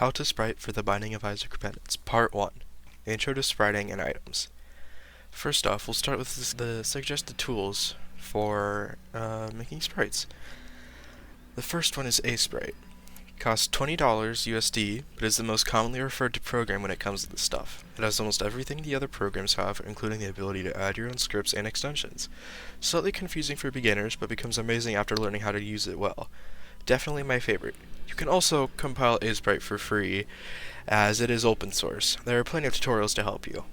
How to Sprite for the Binding of Isaac Repentance, Part 1, Intro to Spriting and Items. First off, we'll start with the suggested tools for making sprites. The first one is a sprite. It costs $20 USD, but is the most commonly referred to program when it comes to this stuff. It has almost everything the other programs have, including the ability to add your own scripts and extensions. Slightly confusing for beginners, but becomes amazing after learning how to use it well. Definitely my favorite. You can also compile a sprite for free, as it is open source. There are plenty of tutorials to help you.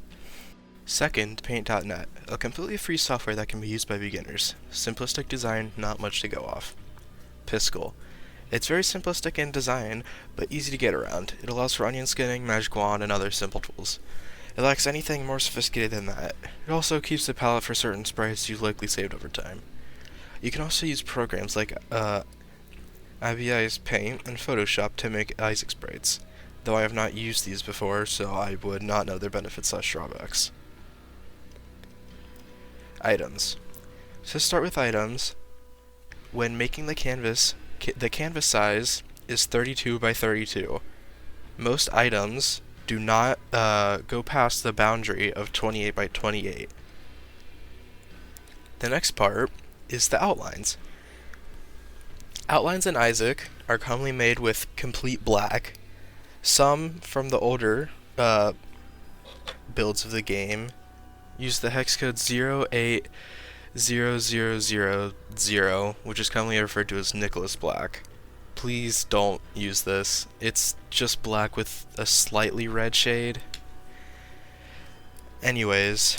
Second, Paint.net, a completely free software that can be used by beginners. Simplistic design, not much to go off. Piskel. It's very simplistic in design, but easy to get around. It allows for onion skinning, magic wand, and other simple tools. It lacks anything more sophisticated than that. It also keeps the palette for certain sprites you've likely saved over time. You can also use programs like IBI's Paint and Photoshop to make Isaac sprites, though I have not used these before, so I would not know their benefits/drawbacks. Items. To start with items, when making the canvas size is 32 by 32. Most items do not go past the boundary of 28 by 28. The next part is the outlines. Outlines in Isaac are commonly made with complete black. Some from the older builds of the game use the hex code 080000, which is commonly referred to as Nicholas Black. Please don't use this. It's just black with a slightly red shade. Anyways,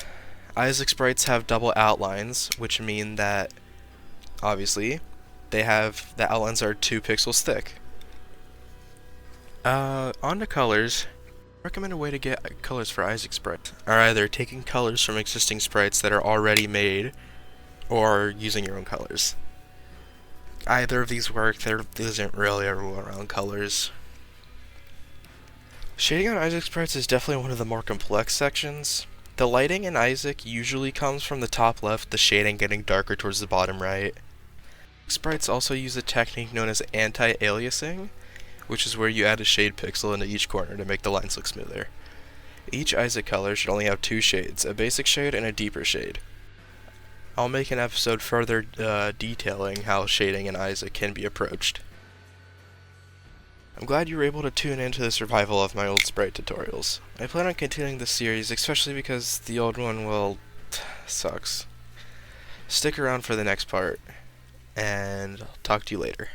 Isaac sprites have double outlines, which mean that, obviously, the outlines are 2 pixels thick. On to colors. Recommended way to get colors for Isaac sprites are either taking colors from existing sprites that are already made, or using your own colors. Either of these work. There isn't really a rule around colors. Shading on Isaac sprites is definitely one of the more complex sections. The lighting in Isaac usually comes from the top left, the shading getting darker towards the bottom right. Sprites also use a technique known as anti-aliasing, which is where you add a shade pixel into each corner to make the lines look smoother. Each Isaac color should only have 2 shades, a basic shade and a deeper shade. I'll make an episode further detailing how shading in Isaac can be approached. I'm glad you were able to tune into this revival of my old sprite tutorials. I plan on continuing this series, especially because the old one, well, sucks. Stick around for the next part, and I'll talk to you later.